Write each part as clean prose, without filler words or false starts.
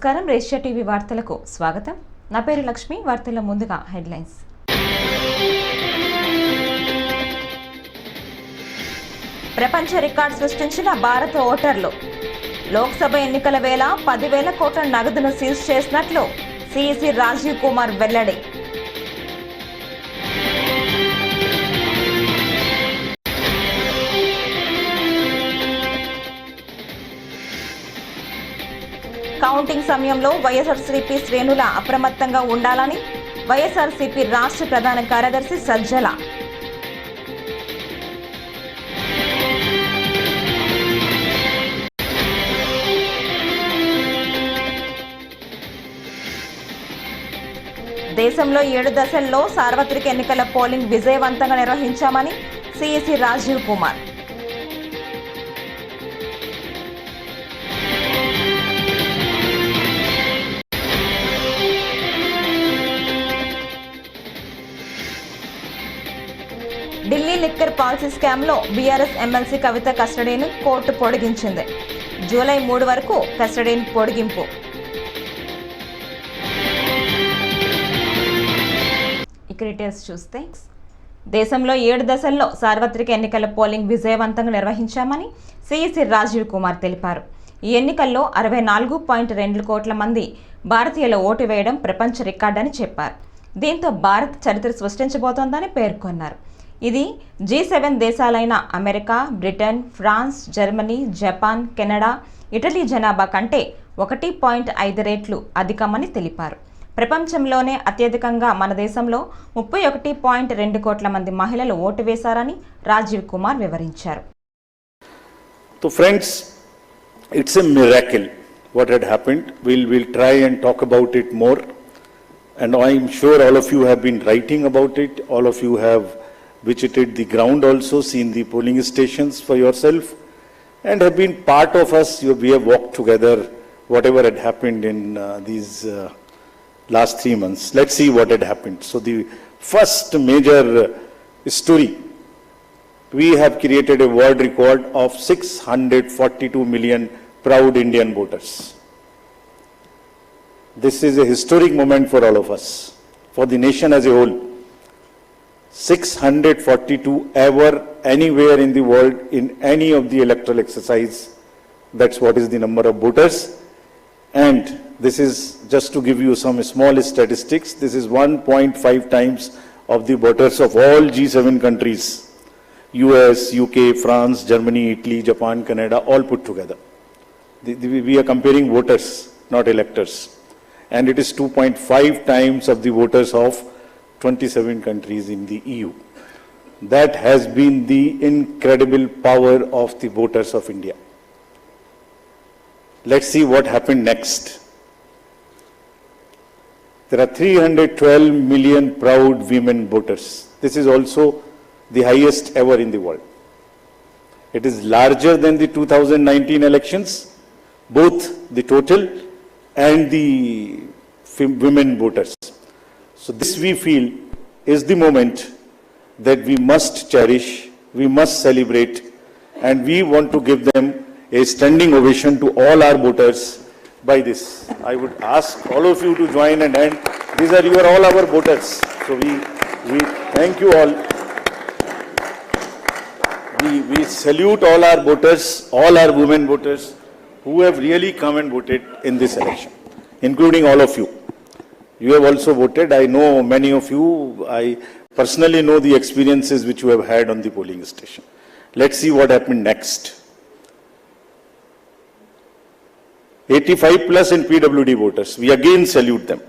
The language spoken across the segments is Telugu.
నమస్కారం రేషియా టీవీ వార్తలకు స్వాగతం. నా పేరు లక్ష్మి. వార్తల ముందుగా హెడ్లైన్స్. ప్రపంచ రికార్డు సృష్టించిన భారత ఓటర్లు. లోక్సభ ఎన్నికల వేళ 10,000 కోట్ల నగదును సీజ్ చేసినట్లు సిఇసి రాజీవ్ కుమార్ వెల్లడి. కౌంటింగ్ సమయంలో వైఎస్ఆర్సీపీ శ్రేణుల అప్రమత్తంగా ఉండాలని వైఎస్ఆర్సీపీ రాష్ట్ర ప్రధాన కార్యదర్శి సజ్జల. దేశంలో 7 దశల్లో సార్వత్రిక ఎన్నికల పోలింగ్ విజయవంతంగా నిర్వహించామని CEC Rajiv Kumar. Delhi liquor policy స్కామ్లో బీఆర్ఎస్ ఎమ్మెల్సీ కవిత కస్టడీని కోర్టు పొడిగించింది. జూలై 3 వరకు కస్టడీని పొడిగింపు. ఇక డీటెయిల్స్ చూస్తే, దేశంలో 7 దశల్లో సార్వత్రిక ఎన్నికల పోలింగ్ విజయవంతంగా నిర్వహించామని సిఇసి రాజీవ్ కుమార్ తెలిపారు. ఈ ఎన్నికల్లో 64.2 కోట్ల మంది భారతీయులు ఓటు వేయడం ప్రపంచ రికార్డని చెప్పారు. దీంతో భారత్ చరిత్ర సృష్టించబోతోందని పేర్కొన్నారు. ఇది G7 దేశాలైన America, Britain, France, Germany, Japan, Canada, Italy జనాభా కంటే 1.5 రెట్లు అధికమని తెలిపారు. ప్రపంచంలోనే అత్యధికంగా మన దేశంలో 31.2 కోట్ల మంది మహిళలు ఓటు వేశారని రాజీవ్ కుమార్ వివరించారు. So friends, it's a miracle what had happened. We'll try and talk about it more, and I'm sure all of you have been writing about it. All of you have visited the ground also, seen the polling stations for yourself, and have been part of us. We have walked together whatever had happened in these last 3 months. Let's see what had happened. So the first major story, we have created a world record of 642 million proud Indian voters. This is a historic moment for all of us, for the nation as a whole. 642 ever anywhere in the world in any of the electoral exercise. That's what is the number of voters. And this is just to give you some small statistics. This is 1.5 times of the voters of all G7 countries. US, UK, France, Germany, Italy, Japan, Canada, all put together. We are comparing voters, not electors. And it is 2.5 times of the voters of 27 countries in the EU. That has been the incredible power of the voters of India. Let's see what happened next. There are 312 million proud women voters. This is also the highest ever in the world. It is larger than the 2019 elections, both the total and the women voters. So this we feel is the moment that we must cherish, we must celebrate, and we want to give them a standing ovation to all our voters by this. I would ask all of you to join and end. These are all our voters. So we thank you all. We salute all our voters, all our women voters who have really come and voted in this election, including all of you. You have also voted. I know many of you. I personally know the experiences which you have had on the polling station. Let's see what happened next. 85 plus in PWD voters. We again salute them.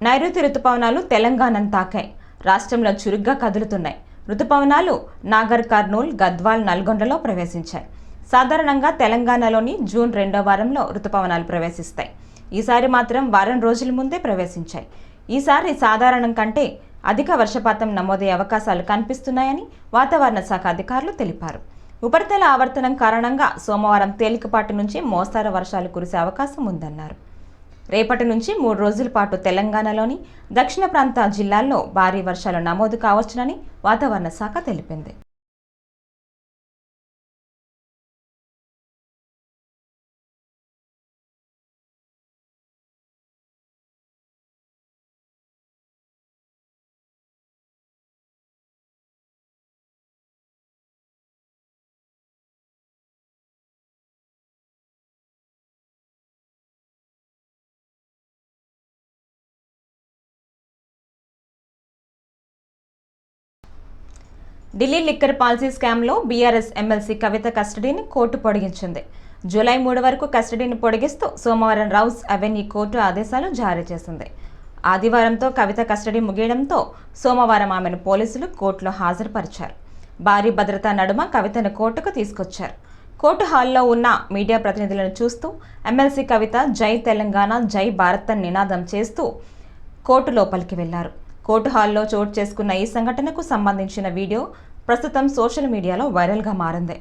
నైరుతి రుతుపవనాలు తెలంగాణను తాకాయి. రాష్ట్రంలో చురుగ్గా కదులుతున్నాయి. రుతుపవనాలు నాగర్ కర్నూల్, గద్వాల్, నల్గొండలో ప్రవేశించాయి. సాధారణంగా తెలంగాణలోని జూన్ 2వ వారంలో రుతుపవనాలు ప్రవేశిస్తాయి. ఈసారి మాత్రం వారం రోజుల ముందే ప్రవేశించాయి. ఈసారి సాధారణం కంటే అధిక వర్షపాతం నమోదయ్యే అవకాశాలు కనిపిస్తున్నాయని వాతావరణ శాఖ అధికారులు తెలిపారు. ఉపరితల ఆవర్తనం కారణంగా సోమవారం తేలికపాటి నుంచి మోస్తరు వర్షాలు కురిసే అవకాశం ఉందన్నారు. రేపటి నుంచి 3 రోజుల పాటు తెలంగాణలోని దక్షిణ ప్రాంత జిల్లాల్లో భారీ వర్షాలు నమోదు కావచ్చునని వాతావరణ శాఖ తెలిపింది. ఢిల్లీ లిక్కర్ పాలసీ స్కామ్లో బీఆర్ఎస్ ఎమ్మెల్సీ కవిత కస్టడీని కోర్టు పొడిగించింది. జూలై 3 వరకు కస్టడీని పొడిగిస్తూ సోమవారం రౌస్ అవెన్యూ కోర్టు ఆదేశాలు జారీ చేసింది. ఆదివారంతో కవిత కస్టడీ ముగియడంతో సోమవారం ఆమెను పోలీసులు కోర్టులో హాజరుపరిచారు. భారీ భద్రతా నడుమ కవితను కోర్టుకు తీసుకొచ్చారు. కోర్టు హాల్లో ఉన్న మీడియా ప్రతినిధులను చూస్తూ ఎమ్మెల్సీ కవిత జై తెలంగాణ, జై భారత్ అని నినాదం చేస్తూ కోర్టు లోపలికి వెళ్లారు. కోర్టు హాల్లో చోటు చేసుకున్న ఈ సంఘటనకు సంబంధించిన వీడియో ప్రస్తుతం సోషల్ మీడియాలో వైరల్గా మారింది.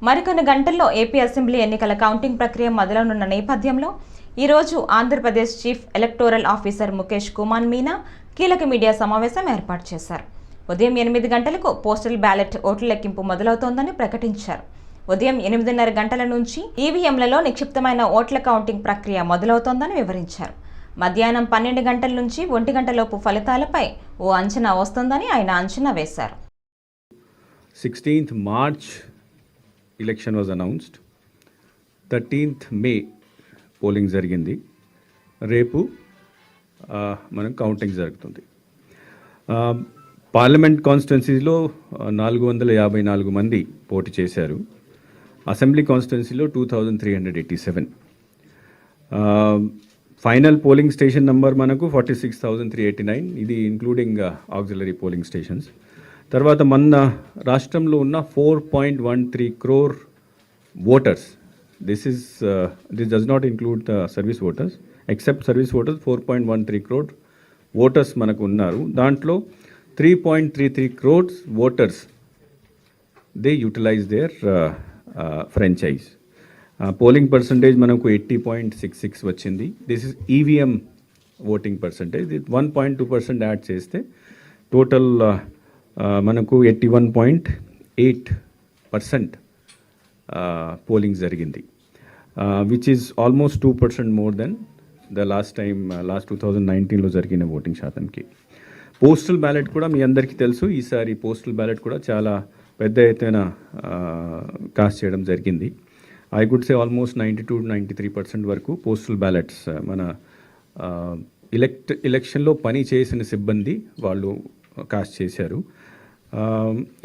మరికొన్ని గంటల్లో ఏపీ అసెంబ్లీ ఎన్నికల కౌంటింగ్ ప్రక్రియ మొదలనున్న నేపథ్యంలో ఈరోజు Andhra Pradesh chief electoral officer Mukesh Kumar Meena కీలక మీడియా సమావేశం ఏర్పాటు చేశారు. ఉదయం 8 గంటలకు పోస్టల్ బ్యాలెట్ ఓట్ల లెక్కింపు మొదలవుతోందని ప్రకటించారు. ఉదయం 8:30 గంటల నుంచి ఈవీఎంలలో నిక్షిప్తమైన ఓట్ల కౌంటింగ్ ప్రక్రియ మొదలవుతోందని వివరించారు. మధ్యాహ్నం 12 గంటల నుంచి 1 గంటలోపు ఫలితాలపై ఓ అంచనా వస్తుందని ఆయన అంచనా వేశారు. 16th March election was announced. 13th May polling జరిగింది. రేపు మనం కౌంటింగ్ జరుగుతుంది. పార్లమెంట్ కాన్స్టిట్యున్సీలో 454 మంది పోటీ చేశారు. అసెంబ్లీ కాన్స్టిట్యున్సీలో 2387. ఫైనల్ పోలింగ్ స్టేషన్ నంబర్ మనకు 46,389. ఇది ఇంక్లూడింగ్ ఆక్సిలరీ పోలింగ్ స్టేషన్స్. తర్వాత మన రాష్ట్రంలో ఉన్న 4.13 crore voters. This does not include the service voters. Except service voters 4.13 crore voters మనకు ఉన్నారు. దాంట్లో 3.33 crores voters they utilize their franchise. Polling percentage మనకు 80.66 వచ్చింది. This is EVM voting percentage. 1.2% add చేస్తే టోటల్ మనకు 81.8% పోలింగ్ జరిగింది, which is almost 2% more than the last 2019లో జరిగిన ఓటింగ్ శాతంకి. పోస్టల్ బ్యాలెట్ కూడా మీ అందరికీ తెలుసు. ఈసారి పోస్టల్ బ్యాలెట్ కూడా చాలా పెద్ద ఎత్తున కాస్ట్ చేయడం జరిగింది. ఐ కుడ్ సే ఆల్మోస్ట్ 92-93% వరకు పోస్టల్ బ్యాలెట్స్ మన ఎలక్షన్లో పని చేసిన సిబ్బంది వాళ్ళు కాస్ట్ చేశారు.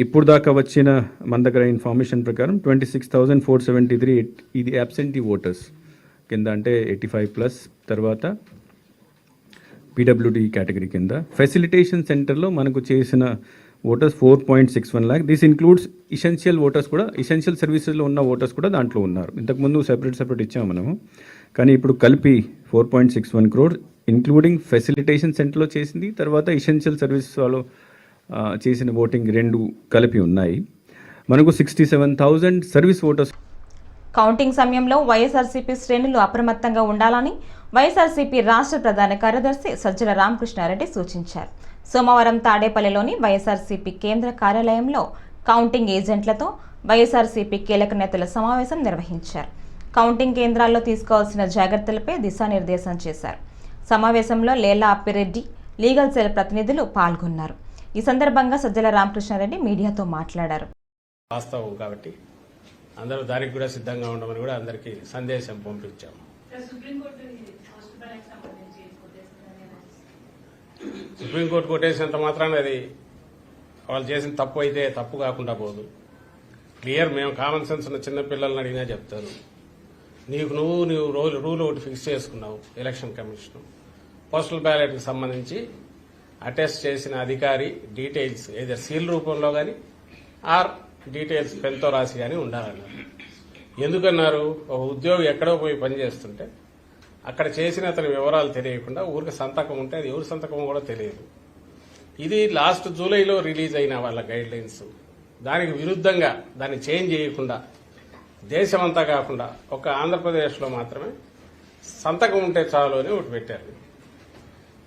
ఇప్పుడు దాకా వచ్చిన మన దగ్గర ఇన్ఫర్మేషన్ ప్రకారం 26,473 ఇది అబ్సెంటీ ఓటర్స్ కింద, అంటే 85+. తర్వాత పీడబ్ల్యూడీ కేటగిరీ కింద. ఫెసిలిటేషన్ సెంటర్లో మనకు చేసిన voters 4.61 lakh. This includes essential voters కూడా, ఇసెన్షియల్ సర్వీసెస్లో ఉన్న ఓటర్స్ కూడా దాంట్లో ఉన్నారు. ఇంతకుముందు సెపరేట్ ఇచ్చాము మనము, కానీ ఇప్పుడు కలిపి 4.61 crore ఇంక్లూడింగ్ ఫెసిలిటేషన్ సెంటర్లో చేసింది, తర్వాత ఇసెన్షియల్ సర్వీస్ వాళ్ళు చేసిన ఓటింగ్ రెండు కలిపి ఉన్నాయి. మనకు 67,000 సర్వీస్ ఓటర్స్. కౌంటింగ్ సమయంలో వైఎస్ఆర్సీపీ శ్రేణులు అప్రమత్తంగా ఉండాలని వైఎస్ఆర్సీపీ రాష్ట్ర ప్రధాన కార్యదర్శి సజ్జల రామకృష్ణారెడ్డి సూచించారు. సోమవారం తాడేపల్లిలోని వైఎస్ఆర్సీపీ కేంద్ర కార్యాలయంలో కౌంటింగ్ ఏజెంట్లతో వైఎస్ఆర్సీపీ కీలక నేతల సమావేశం నిర్వహించారు. కౌంటింగ్ కేంద్రాల్లో తీసుకోవాల్సిన జాగ్రత్తలపై దిశానిర్దేశం చేశారు. సమావేశంలో లేలా అప్పిరెడ్డి, లీగల్ సెల్ ప్రతినిధులు పాల్గొన్నారు. ఈ సందర్భంగా సజ్జల రామకృష్ణారెడ్డి మీడియాతో మాట్లాడారు. వాస్తవం కాబట్టి అందరూ దానికి కూడా సిద్ధంగా ఉండమని కూడా అందరికీ సందేశం పంపించాము. సుప్రీంకోర్టు కొట్టేసినంత మాత్రాన అది వాళ్ళు చేసిన తప్పు అయితే తప్పు కాకుండా పోదు. క్లియర్, మేము కామన్ సెన్స్ ఉన్న చిన్నపిల్లల్ని అడిగినా చెప్తారు. నువ్వు రూల్ ఒకటి ఫిక్స్ చేసుకున్నావు. ఎలక్షన్ కమిషన్ పోస్టల్ బ్యాలెట్కి సంబంధించి అటెస్ట్ చేసిన అధికారి డీటెయిల్స్ ఏదైనా సీల్ రూపంలో కానీ ఆర్ డీటెయిల్స్ పెన్తో రాసి కానీ ఉండాలన్నారు. ఎందుకన్నారు? ఒక ఉద్యోగి ఎక్కడో పోయి పనిచేస్తుంటే అక్కడ చేసిన అతని వివరాలు తెలియకుండా ఊరికి సంతకం ఉంటే అది ఎవరి సంతకం కూడా తెలియదు. ఇది లాస్ట్ జూలైలో రిలీజ్ అయిన వాళ్ళ గైడ్ లైన్స్. దానికి విరుద్ధంగా దాన్ని చేంజ్ చేయకుండా దేశమంతా కాకుండా ఒక ఆంధ్రప్రదేశ్లో మాత్రమే సంతకం ఉంటే చాలు అని ఒకటి పెట్టారు.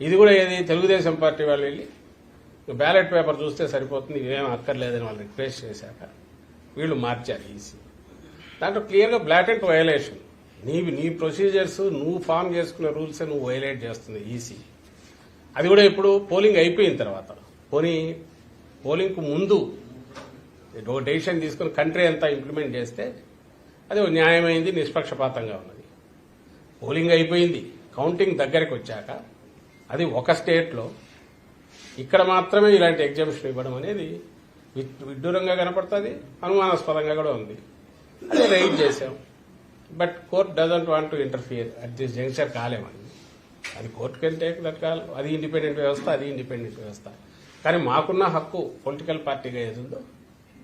ఇది కూడా ఏది తెలుగుదేశం పార్టీ వాళ్ళు వెళ్ళి బ్యాలెట్ పేపర్ చూస్తే సరిపోతుంది, ఇవేం అక్కర్లేదని వాళ్ళు రిక్వెస్ట్ చేశాక వీళ్ళు మార్చారు ఈసీ. దాంట్లో క్లియర్గా బ్లాటెంట్ వయలేషన్. నీ ప్రొసీజర్స్ నువ్వు ఫామ్ చేసుకున్న రూల్స్ నువ్వు వైలేట్ చేస్తుంది ఈసీ. అది కూడా ఇప్పుడు పోలింగ్ అయిపోయిన తర్వాత, పోలింగ్కు ముందు ఒక డెసిషన్ తీసుకుని కంట్రీ అంతా ఇంప్లిమెంట్ చేస్తే అది న్యాయమైంది, నిష్పక్షపాతంగా ఉన్నది. పోలింగ్ అయిపోయింది, కౌంటింగ్ దగ్గరికి వచ్చాక అది ఒక స్టేట్లో ఇక్కడ మాత్రమే ఇలాంటి ఎగ్జామ్షన్ ఇవ్వడం అనేది విడ్డూరంగా కనపడుతుంది, అనుమానాస్పదంగా కూడా ఉంది. అదే రైట్ చేశాం. But court doesn't want to interfere at this juncture. కాలేమని అది court can take that call. అది ఇండిపెండెంట్ వ్యవస్థ, అది ఇండిపెండెంట్ వ్యవస్థ. కానీ మాకున్న హక్కు పొలిటికల్ పార్టీగా ఏదుందో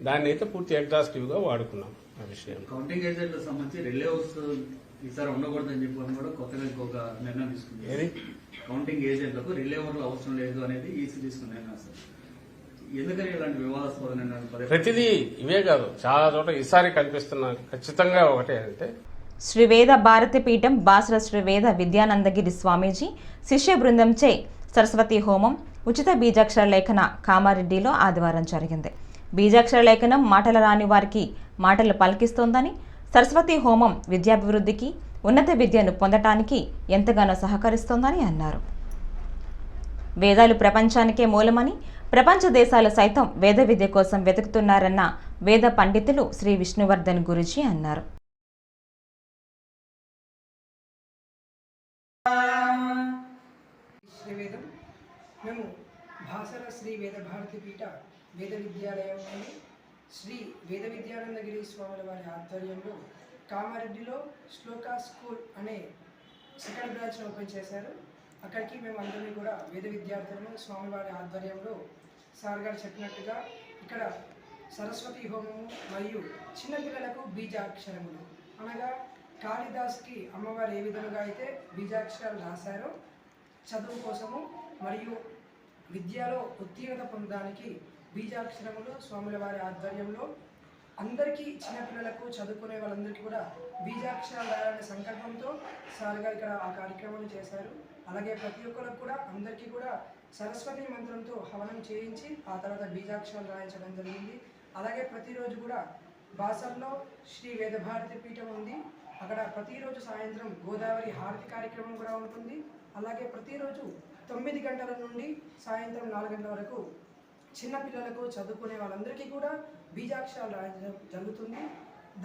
దాన్ని అయితే పూర్తి ఎగ్జాస్టివ్ గా వాడుకున్నాం. ఆ విషయం కౌంటింగ్ ఏజెంట్లకు సంబంధించి రిలే హౌస్ ఈసారి ఉండకూడదని చెప్పి కూడా కొత్తగా ఇంకొక నిర్ణయం తీసుకుంది. ఏది కౌంటింగ్ ఏజెంట్లకు రిలే ఓవర్లు అవసరం లేదు అనేది ఈసీ తీసుకున్న నిర్ణయం సార్. ఎందుకని ఇలాంటి వివాదాస్పద నిర్ణయాలు ప్రతిదీ ఇవే కాదు, చాలా చోట ఈసారి కనిపిస్తున్న ఖచ్చితంగా ఒకటే అంటే శ్రీ వేద భారతి పీఠం బాసర శ్రీ వేద విద్యానందగిరి స్వామీజీ శిష్య బృందంచే సరస్వతి హోమం, ఉచిత బీజాక్షర లేఖన కామారెడ్డిలో ఆదివారం జరిగింది. బీజాక్షర లేఖనం మాటలు రాని వారికి మాటలు పలికిస్తోందని, సరస్వతి హోమం విద్యాభివృద్ధికి, ఉన్నత విద్యను పొందటానికి ఎంతగానో సహకరిస్తోందని అన్నారు. వేదాలు ప్రపంచానికే మూలమని, ప్రపంచ దేశాలు సైతం వేద విద్య కోసం వెతుకుతున్నారన్న వేద పండితులు శ్రీ విష్ణువర్ధన్ గురూజీ అన్నారు. మేము బాసర శ్రీ వేద భారతి పీఠ వేద విద్యాలయంలోని శ్రీ వేద విద్యానందగిరి స్వాముల వారి ఆధ్వర్యంలో కామారెడ్డిలో శ్లోకా స్కూల్ అనే సెకండ్ బ్రాంచ్ను ఓపెన్ చేశారు. అక్కడికి మేము అందరినీ కూడా వేద విద్యార్థులను స్వామివారి ఆధ్వర్యంలో సార్ గారు చెప్పినట్టుగా ఇక్కడ సరస్వతి హోమము మరియు చిన్నపిల్లలకు బీజాక్షరములు అనగా కాళిదాస్కి అమ్మవారు ఏ విధంగా అయితే బీజాక్షరాలు రాశారో చదువు కోసము మరియు విద్యలో ఉత్తీర్ణత పొందడానికి బీజాక్షరములు స్వాముల వారి ఆధ్వర్యంలో అందరికీ చిన్నపిల్లలకు చదువుకునే వాళ్ళందరికీ కూడా బీజాక్షరాలు రాయాలనే సంకల్పంతో సార్ గారు ఇక్కడ ఆ కార్యక్రమాన్ని చేశారు. అలాగే ప్రతి ఒక్కరికి కూడా అందరికీ కూడా సరస్వతి మంత్రంతో హవనం చేయించి ఆ తర్వాత బీజాక్షరాలు రాయించడం జరిగింది. అలాగే ప్రతిరోజు కూడా బాసర్లో శ్రీ వేదభారతి పీఠం ఉంది. అక్కడ ప్రతిరోజు సాయంత్రం గోదావరి హారతి కార్యక్రమం కూడా ఉంటుంది. అలాగే ప్రతిరోజు 9 గంటల నుండి సాయంత్రం 4 గంటల వరకు చిన్నపిల్లలకు చదువుకునే వాళ్ళందరికీ కూడా బీజాక్షరాలు రాయించడం జరుగుతుంది.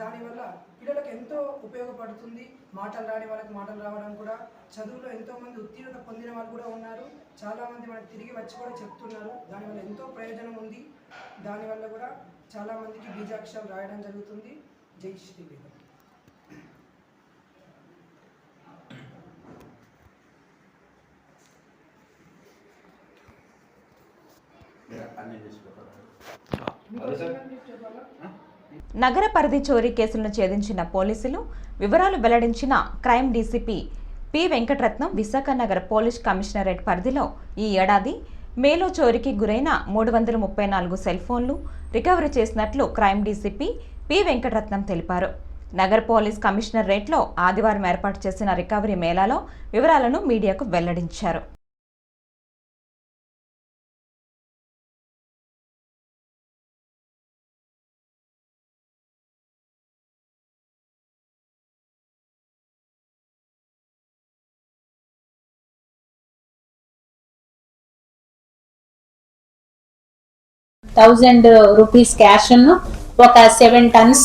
దానివల్ల పిల్లలకు ఎంతో ఉపయోగపడుతుంది. మాటలు రాని వాళ్ళకి మాటలు రావడం కూడా, చదువులో ఎంతోమంది ఉత్తీర్ణత పొందిన వాళ్ళు కూడా ఉన్నారు. చాలామంది మనకు తిరిగి వచ్చి కూడా చెప్తున్నారు. దానివల్ల ఎంతో ప్రయోజనం ఉంది. దానివల్ల కూడా చాలామందికి బీజాక్షరాలు రాయడం జరుగుతుంది. జై శ్రీ వేద. నగర పరిధి చోరీ కేసులను ఛేదించిన పోలీసులు వివరాలు వెల్లడించిన crime DCP P Venkataratnam Visakha నగర పోలీస్ కమిషనరేట్ పరిధిలో ఈ ఏడాది మేలో చోరీకి గురైన 334 సెల్ ఫోన్లు రికవరీ చేసినట్లు క్రైమ్ డీసీపీ పి వెంకటరత్నం తెలిపారు. నగర పోలీస్ కమిషనరేట్లో ఆదివారం ఏర్పాటు చేసిన రికవరీ మేళాలో వివరాలను మీడియాకు వెల్లడించారు. 1000 రూపీస్ క్యాష్, ఒక 7 tons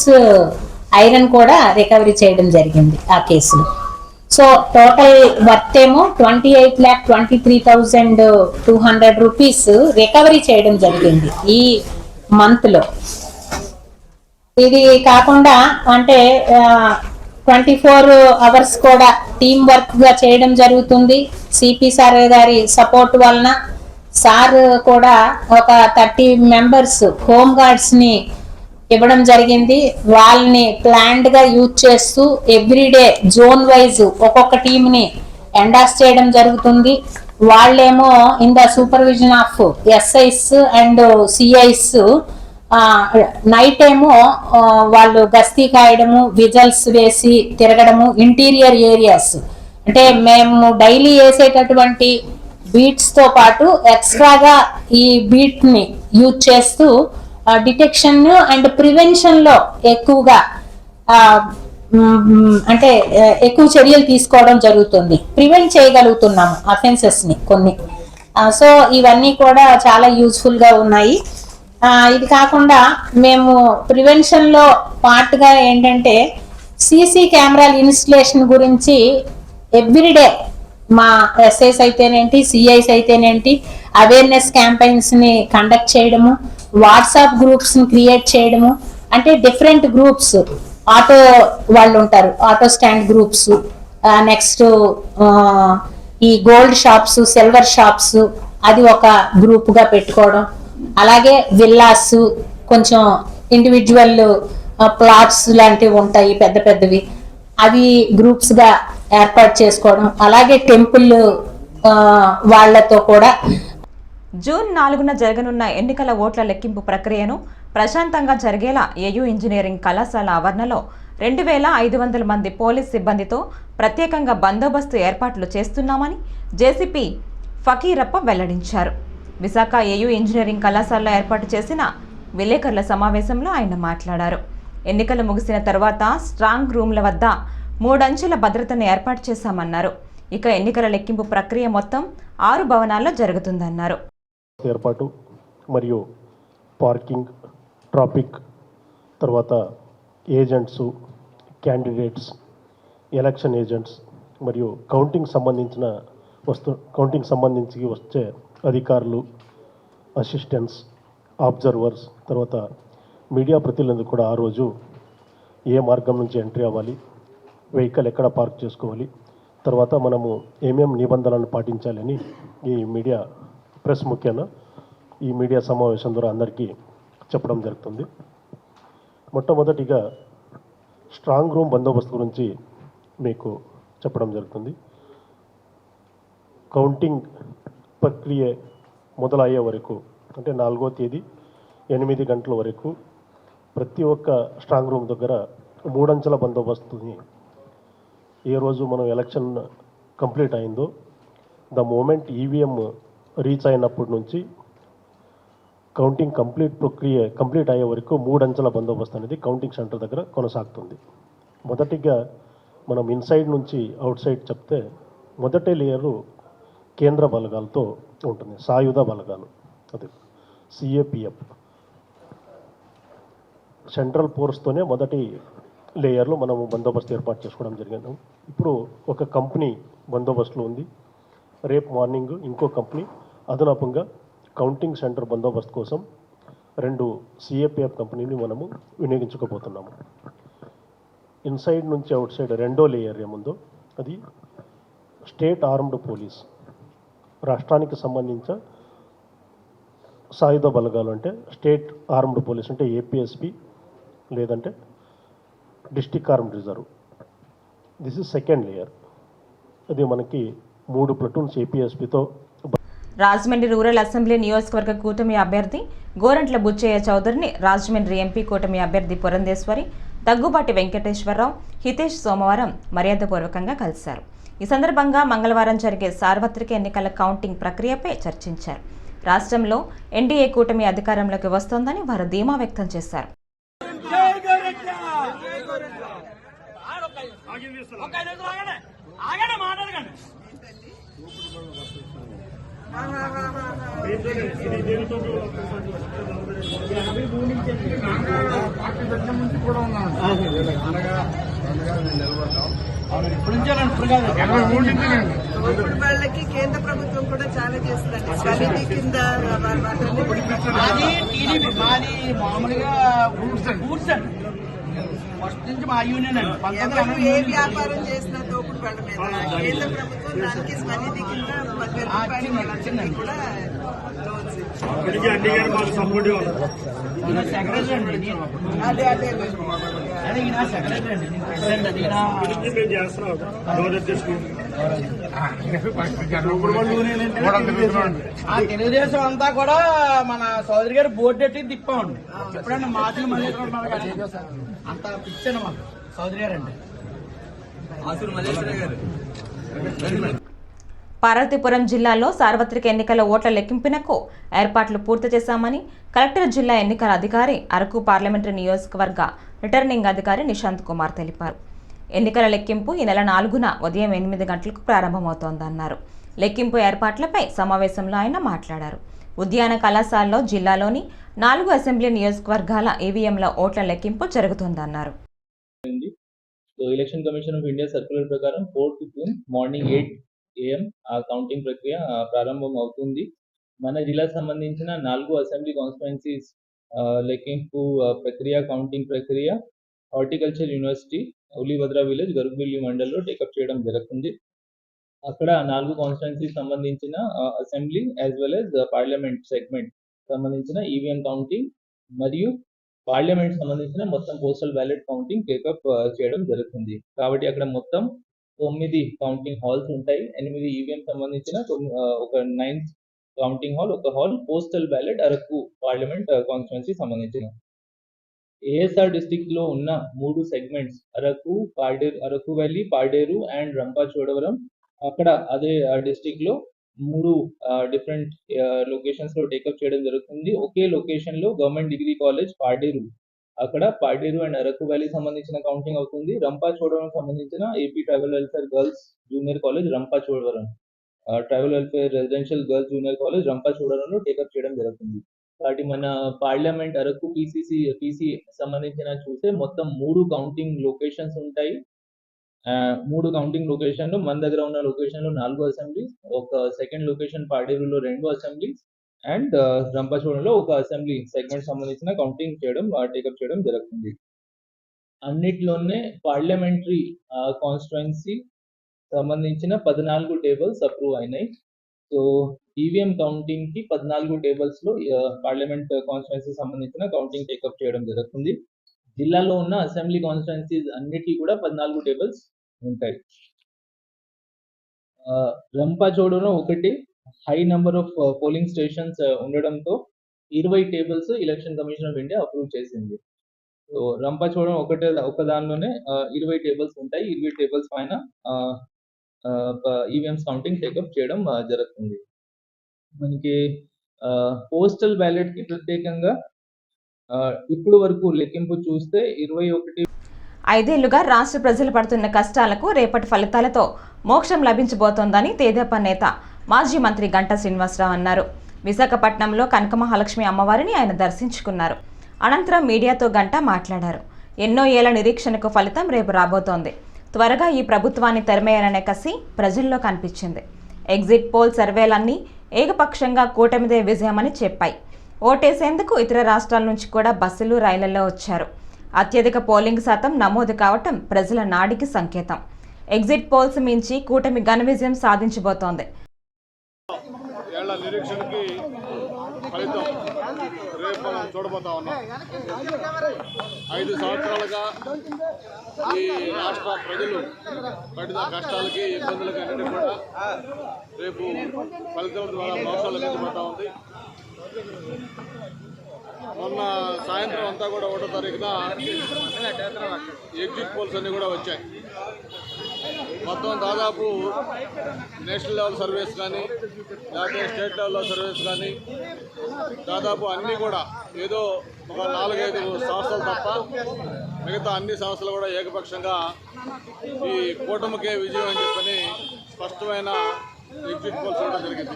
ఐరన్ కూడా రికవరీ చేయడం జరిగింది ఆ కేసులో. సో టోటల్ వర్త్ ఏమో 28,23,200 రూపీస్ రికవరీ చేయడం జరిగింది ఈ మంత్ లో. ఇది కాకుండా అంటే 24 hours కూడా టీం వర్క్ గా చేయడం జరుగుతుంది. సిపి సార్ గారి సపోర్ట్ వలన సార్ కూడా ఒక 30 members హోమ్ గార్డ్స్ ని ఇవ్వడం జరిగింది. వాళ్ళని ప్లాన్డ్ గా యూజ్ చేస్తూ ఎవ్రీడే జోన్ వైజ్ ఒక్కొక్క టీమ్ ని ఎండాస్ చేయడం జరుగుతుంది. వాళ్ళేమో in the supervision of SIs and CIs night ఏమో వాళ్ళు గస్తీ కాయడము, విజల్స్ వేసి తిరగడము, ఇంటీరియర్ ఏరియాస్ అంటే మేము డైలీ వేసేటటువంటి బీట్స్ తో పాటు ఎక్స్ట్రాగా ఈ బీట్ ని యూజ్ చేస్తూ డిటెక్షన్ అండ్ ప్రివెన్షన్ లో ఎక్కువగా అంటే ఎక్కువ చర్యలు తీసుకోవడం జరుగుతుంది. ప్రివెంట్ చేయగలుగుతున్నాము అఫెన్సెస్ ని కొన్ని. సో ఇవన్నీ కూడా చాలా యూస్ఫుల్ గా ఉన్నాయి. ఇది కాకుండా మేము ప్రివెన్షన్ లో పార్ట్ గా ఏంటంటే సీసీ కెమెరాల ఇన్స్టలేషన్ గురించి ఎవ్రీడే మా ఎస్ఐస్ అయితేనేంటి, సిఐస్ అయితేనేంటి అవేర్నెస్ క్యాంపెయిన్స్ ని కండక్ట్ చేయడము, వాట్సాప్ గ్రూప్స్ ని క్రియేట్ చేయడము. అంటే డిఫరెంట్ గ్రూప్స్, ఆటో వాళ్ళు ఉంటారు, ఆటో స్టాండ్ గ్రూప్స్, నెక్స్ట్ ఈ గోల్డ్ షాప్స్, సిల్వర్ షాప్స్, అది ఒక గ్రూప్ గా పెట్టుకోవడం. అలాగే విల్లాస్, కొంచెం ఇండివిజువల్ ప్లాట్స్ లాంటివి ఉంటాయి పెద్ద పెద్దవి, అవి గ్రూప్స్ గా ఏర్పాటు చేసుకోవడం. అలాగే టెంపుల్ వాళ్లతో కూడా. జూన్ 4న జరగనున్న ఎన్నికల ఓట్ల లెక్కింపు ప్రక్రియను ప్రశాంతంగా జరిగేలా ఏయూ ఇంజనీరింగ్ కళాశాల ఆవరణలో 2500 మంది పోలీస్ సిబ్బందితో ప్రత్యేకంగా బందోబస్తు ఏర్పాట్లు చేస్తున్నామని జేసీపీ ఫకీరప్ప వెల్లడించారు. విశాఖ ఏయూ ఇంజనీరింగ్ కళాశాలలో ఏర్పాటు చేసిన విలేకరుల సమావేశంలో ఆయన మాట్లాడారు. ఎన్నికలు ముగిసిన తర్వాత స్ట్రాంగ్ రూమ్ల వద్ద 3 అంచెల భద్రతను ఏర్పాటు చేశామన్నారు. ఇక ఎన్నికల లెక్కింపు ప్రక్రియ మొత్తం 6 భవనాల్లో జరుగుతుందన్నారు. ఏర్పాటు మరియు పార్కింగ్, ట్రాఫిక్, తర్వాత ఏజెంట్స్, క్యాండిడేట్స్, ఎలక్షన్ ఏజెంట్స్ మరియు కౌంటింగ్ సంబంధించి వచ్చే అధికారులు, అసిస్టెంట్స్, అబ్జర్వర్స్, తర్వాత మీడియా ప్రతినిధులు కూడా ఆ రోజు ఏ మార్గం నుంచి ఎంట్రీ అవ్వాలి, వెహికల్ ఎక్కడ పార్క్ చేసుకోవాలి, తర్వాత మనము ఏమేం నిబంధనలను పాటించాలని ఈ మీడియా ప్రెస్ ముఖ్యంగా ఈ మీడియా సమావేశం ద్వారా అందరికీ చెప్పడం జరుగుతుంది. మొట్టమొదటిగా స్ట్రాంగ్ రూమ్ బందోబస్తు గురించి మీకు చెప్పడం జరుగుతుంది. కౌంటింగ్ ప్రక్రియ మొదలయ్యే వరకు అంటే 4వ తేదీ 8 గంటల వరకు ప్రతి ఒక్క స్ట్రాంగ్ రూమ్ దగ్గర 3 అంచెల బందోబస్తుని ఏ రోజు మనం ఎలక్షన్ కంప్లీట్ అయిందో ద మూమెంట్ ఈవీఎం రీచ్ అయినప్పటి నుంచి కౌంటింగ్ కంప్లీట్ అయ్యే వరకు 3 అంచెల బందోబస్తు అనేది కౌంటింగ్ సెంటర్ దగ్గర కొనసాగుతుంది. మొదటిగా మనం ఇన్సైడ్ నుంచి అవుట్ సైడ్ చెప్తే మొదటి లేయరు కేంద్ర బలగాలతో ఉంటుంది, సాయుధ బలగాలు, అది సిఏపిఎఫ్ సెంట్రల్ ఫోర్స్తోనే మొదటి లేయర్లో మనము బందోబస్తు ఏర్పాటు చేసుకోవడం జరిగింది. ఇప్పుడు ఒక కంపెనీ బందోబస్తులో ఉంది. రేపు మార్నింగ్ ఇంకో కంపెనీ అదనపుగా కౌంటింగ్ సెంటర్ బందోబస్తు కోసం 2 సిఏపిఎఫ్ కంపెనీని మనము వినియోగించుకోబోతున్నాము. ఇన్సైడ్ నుంచి అవుట్ సైడ్ రెండో లేయర్ ఏముందో అది స్టేట్ ఆర్మ్డ్ పోలీస్, రాష్ట్రానికి సంబంధించిన సాయుధ బలగాలు అంటే స్టేట్ ఆర్మ్డ్ పోలీస్ అంటే ఏపీఎస్పి లేదంటే district armed reserve. This is second layer. అది మనకి 3 ప్లటూన్స్ ఏపీఎస్పితో. రాజమండ్రి రూరల్ అసెంబ్లీ నియోజకవర్గ కూటమి అభ్యర్థి గోరంట్ల బుచ్చయ్య చౌదరిని రాజమండ్రి ఎంపీ కూటమి అభ్యర్థి పురంధేశ్వరి, దగ్గుబాటి వెంకటేశ్వరరావు, హితేష్ సోమవారం మర్యాదపూర్వకంగా కలిశారు. ఈ సందర్భంగా మంగళవారం జరిగే సార్వత్రిక ఎన్నికల కౌంటింగ్ ప్రక్రియపై చర్చించారు. రాష్ట్రంలో ఎన్డీఏ కూటమి అధికారంలోకి వస్తోందని వారు ధీమా వ్యక్తం చేశారు. ఇప్పుడు వాళ్ళకి కేంద్ర ప్రభుత్వం కూడా చాలా చేస్తుందండి. స్వనిధి కింద మామూలుగా ఫస్ట్ నుంచి మా యూనియన్ ఎవరు ఏ వ్యాపారం చేసినా తోపుడు వాళ్ళ మీద కేంద్ర ప్రభుత్వం దానికి స్వనిధి కింద 10,000 రూపాయలు వాళ్ళందరికీ కూడా లోన్స్ సెక్రటరీ అండి అదే అదే అదే ఈయన సెక్రటరీ అండి నేను ప్రెసిడెంట్ అది తెలుగుదేశం అంతా కూడా మన సోదరి గారు బోర్డు ఎట్టి తిప్పామండి. ఎప్పుడైనా మాటలు మళ్ళీ అంత పిచ్చి అన్నమాట సోదరి గారు అంటే. పార్వతీపురం జిల్లాలో సార్వత్రిక ఎన్నికల ఓట్ల లెక్కింపునకు ఏర్పాట్లు పూర్తి చేశామని కలెక్టర్ జిల్లా ఎన్నికల అధికారి అరకు పార్లమెంటరీ నియోజకవర్గ రిటర్నింగ్ అధికారి నిశాంత్ కుమార్ తెలిపారు. ఎన్నికల లెక్కింపు ఈ నెల 4న ఉదయం 8 గంటలకు ప్రారంభమవుతోందన్నారు. లెక్కింపు ఏర్పాట్లపై సమావేశంలో ఆయన మాట్లాడారు. ఉద్యాన కళాశాలలో జిల్లాలోని 4 అసెంబ్లీ నియోజకవర్గాల ఈవీఎంల ఓట్ల లెక్కింపు జరుగుతోందన్నారు. Election commission of India circular ప్రకారం 4 June మార్నింగ్ 8 AM ఆ కౌంటింగ్ ప్రక్రియ ప్రారంభం అవుతుంది. మన జిల్లాకు సంబంధించిన 4 అసెంబ్లీ కాన్స్టిట్యుయెన్సీస్ లెక్కింపు ప్రక్రియ కౌంటింగ్ ప్రక్రియ హార్టికల్చర్ యూనివర్సిటీ ఉలిభద్ర విలేజ్ గరుగుబిల్లి మండల్లో టేకప్ చేయడం జరుగుతుంది. అక్కడ 4 కాన్స్టిట్యుయెన్సీస్ సంబంధించిన assembly as well as parliament segment సంబంధించిన ఈవీఎం కౌంటింగ్ మరియు పార్లమెంట్ సంబంధించిన మొత్తం పోస్టల్ బ్యాలెట్ కౌంటింగ్ టేకప్ చేయడం జరుగుతుంది. కాబట్టి అక్కడ మొత్తం 9 కౌంటింగ్ హాల్స్ ఉంటాయి. 8 ఈవీఎం సంబంధించిన ఒక 9 కౌంటింగ్ హాల్, ఒక hall postal ballot Araku parliament constituency సంబంధించిన. ఏఎస్ఆర్ డిస్ట్రిక్ట్ లో ఉన్న 3 segments Araku valley, Paderu and Rampachodavaram. అక్కడ అదే డిస్ట్రిక్ట్ లో 3 డిఫరెంట్ లొకేషన్స్ లో టేకప్ చేయడం జరుగుతుంది. ఒకే లొకేషన్ లో గవర్నమెంట్ డిగ్రీ కాలేజ్ పాడేరు, అక్కడ పాడేరు అండ్ అరకు వ్యాలీ సంబంధించిన కౌంటింగ్ అవుతుంది. రంపచోడవరం సంబంధించిన AP tribal welfare girls junior college Rampachodavaram, tribal welfare residential girls junior college రంపచోడవరంలో టేకప్ చేయడం జరుగుతుంది. కాబట్టి మన పార్లమెంట్ అరకు పీసీ సంబంధించిన చూస్తే మొత్తం 3 కౌంటింగ్ లొకేషన్స్ ఉంటాయి. 3 కౌంటింగ్ లొకేషన్లు మన దగ్గర ఉన్న లొకేషన్లో 4 అసెంబ్లీస్, ఒక సెకండ్ లొకేషన్ పాడేరులో 2 అసెంబ్లీస్ అండ్ రంపచోడవరంలో ఒక అసెంబ్లీ సెగ్మెంట్ సంబంధించిన కౌంటింగ్ చేయడం టేకప్ చేయడం జరుగుతుంది. అన్నిట్లోనే పార్లమెంటరీ కాన్స్టిట్యుయెన్సీ సంబంధించిన 14 టేబుల్స్ అప్రూవ్ అయినాయి. సో ఈవీఎం కౌంటింగ్ కి 14 టేబుల్స్ లో పార్లమెంట్ కాన్స్టిట్యుయెన్సీ సంబంధించిన కౌంటింగ్ టేకప్ చేయడం జరుగుతుంది. జిల్లాలో ఉన్న అసెంబ్లీ కాన్స్టిట్యుయెన్సీస్ అన్నిటికీ కూడా 14 టేబుల్స్ ఉంటాయి. రంపచోడవరం ఒకటి high number of polling stations ఉండడంతో 20 tables election commission of India approve చేసింది. సో రంపచోడవరం ఒక దానిలోనే 20 టేబుల్స్ ఉంటాయి. 20 టేబుల్స్ పైన ఈవీఎంస్ కౌంటింగ్ టేకప్ చేయడం జరుగుతుంది. మనకి పోస్టల్ బ్యాలెట్ కి ప్రత్యేకంగా ఇప్పుడు వరకు లెక్కింపు చూస్తే 21. 5 ఏళ్లుగా రాష్ట్ర ప్రజలు పడుతున్న కష్టాలకు రేపటి ఫలితాలతో మోక్షం లభించబోతోందని తెదేపా నేత మాజీ మంత్రి గంటా శ్రీనివాసరావు అన్నారు. విశాఖపట్నంలో కనకమహాలక్ష్మి అమ్మవారిని ఆయన దర్శించుకున్నారు. అనంతరం మీడియాతో గంటా మాట్లాడారు. ఎన్నో ఏళ్ల నిరీక్షణకు ఫలితం రేపు రాబోతోంది. త్వరగా ఈ ప్రభుత్వాన్ని తెరమేయాలనే కసి ప్రజల్లో కనిపించింది. ఎగ్జిట్ పోల్ సర్వేలన్నీ ఏకపక్షంగా కూటమిదే విజయమని చెప్పాయి. ఓటేసేందుకు ఇతర రాష్ట్రాల నుంచి కూడా బస్సులు, రైళ్లలో వచ్చారు. అత్యధిక పోలింగ్ శాతం నమోదు కావటం ప్రజల నాడికి సంకేతం. ఎగ్జిట్ పోల్స్ మించి కూటమి ఘన విజయం సాధించబోతోంది. ఏళ్ల నిరీక్షణకి ఫలితం రేపు మనం చూడబోతా ఉన్నాం. 5 సంవత్సరాలుగా ఈ రాష్ట్ర ప్రజలు పడిన కష్టాలకి, ఇబ్బందులకి అన్నిటి కూడా రేపు ఫలితం ద్వారా మోసాలు లభించబోతా ఉంది. మొన్న సాయంత్రం అంతా కూడా 1వ తారీఖున ఎగ్జిట్ పోల్స్ అన్నీ కూడా వచ్చాయి. మొత్తం దాదాపు నేషనల్ లెవెల్ సర్వేస్ కానీ లేకపోతే స్టేట్ లెవెల్లో సర్వేస్ కానీ దాదాపు అన్నీ కూడా ఏదో ఒక 4-5 సంస్థలు తప్ప మిగతా అన్ని సంస్థలు కూడా ఏకపక్షంగా ఈ కూటమికే విజయం అని చెప్పని స్పష్టమైన ఎగ్జిట్ పోల్స్ ఇవ్వడం జరిగింది.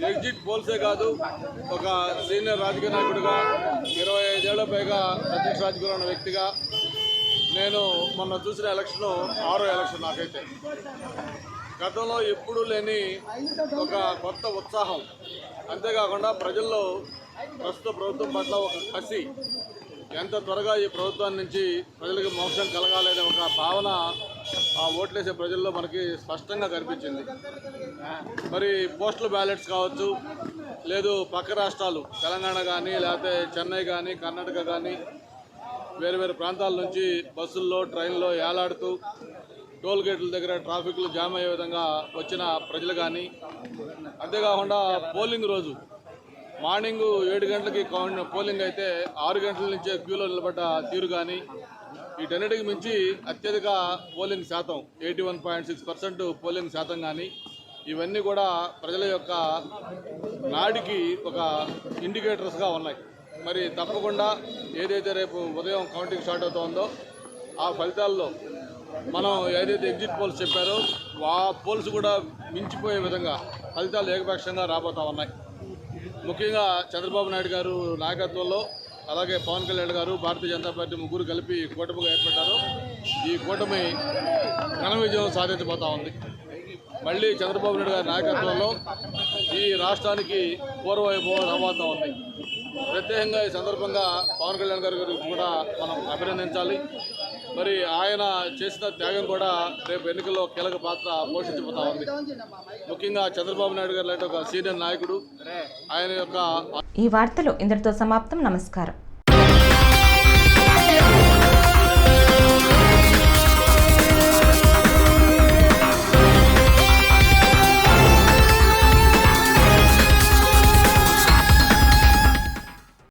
ఎగ్జిట్ పోల్సే కాదు, ఒక సీనియర్ రాజకీయ నాయకుడిగా 25 ఏళ్ల పైగా ప్రత్యక్ష రాజకీయంలో ఉన్న వ్యక్తిగా నేను మొన్న చూసిన ఎలక్షన్ 6వ ఎలక్షన్ నాకైతే. గతంలో ఎప్పుడూ లేని ఒక కొత్త ఉత్సాహం, అంతేకాకుండా ప్రజల్లో ప్రస్తుత ప్రభుత్వం పట్ల ఒక కసి, ఎంత త్వరగా ఈ ప్రభుత్వం నుంచి ప్రజలకు మోక్షం కలగాలనే ఒక భావన ఆ ఓట్లేసే ప్రజల్లో మనకి స్పష్టంగా కనిపించింది. మరి పోస్టల్ బ్యాలెట్స్ కావచ్చు, లేదు పక్క రాష్ట్రాలు తెలంగాణ కానీ, లేకపోతే చెన్నై కానీ, కర్ణాటక కానీ, వేరు వేరు ప్రాంతాల నుంచి బస్సుల్లో ట్రైన్లో ఏలాడుతూ టోల్ గేట్ల దగ్గర ట్రాఫిక్లు జామ్ అయ్యే విధంగా వచ్చిన ప్రజలు కానీ, అంతేకాకుండా పోలింగ్ రోజు మార్నింగ్ 7 గంటలకి పోలింగ్ అయితే 6 గంటల నుంచే క్యూలో నిలబడ్డ తీరు కానీ, వీటన్నిటికి మించి అత్యధిక పోలింగ్ శాతం 81.6% పోలింగ్ శాతం కానీ, ఇవన్నీ కూడా ప్రజల యొక్క నాడికి ఒక ఇండికేటర్స్గా ఉన్నాయి. మరి తప్పకుండా ఏదైతే రేపు ఉదయం కౌంటింగ్ స్టార్ట్ అవుతుందో ఆ ఫలితాల్లో మనం ఏదైతే ఎగ్జిట్ పోల్స్ చెప్పారో ఆ పోల్స్ కూడా మించిపోయే విధంగా ఫలితాలు ఏకపక్షంగా రాబోతా ఉన్నాయి. ముఖ్యంగా చంద్రబాబు నాయుడు గారు నాయకత్వంలో, అలాగే పవన్ కళ్యాణ్ గారు, భారతీయ జనతా పార్టీ ముగ్గురు కలిపి కూటమిగా ఏర్పడ్డారు. ఈ కూటమి ఘన విజయం సాధించబోతా ఉంది. మళ్ళీ చంద్రబాబు నాయుడు గారి నాయకత్వంలో ఈ రాష్ట్రానికి పూర్వవైభవం రాబోతా ఉంది. ప్రత్యేకంగా ఈ సందర్భంగా పవన్ కళ్యాణ్ గారి గురించి కూడా మనం అభినందించాలి. మరి ఆయన చేసిన త్యాగం కూడా రేపు ఎన్నికల్లో కీలక పాత్ర పోషించబోతా ఉంది. ముఖ్యంగా చంద్రబాబు నాయుడు గారు లాంటి ఒక సీనియర్ నాయకుడు, ఆయన యొక్క ఈ వార్తలు ఇంతటితో సమాప్తం. నమస్కారం.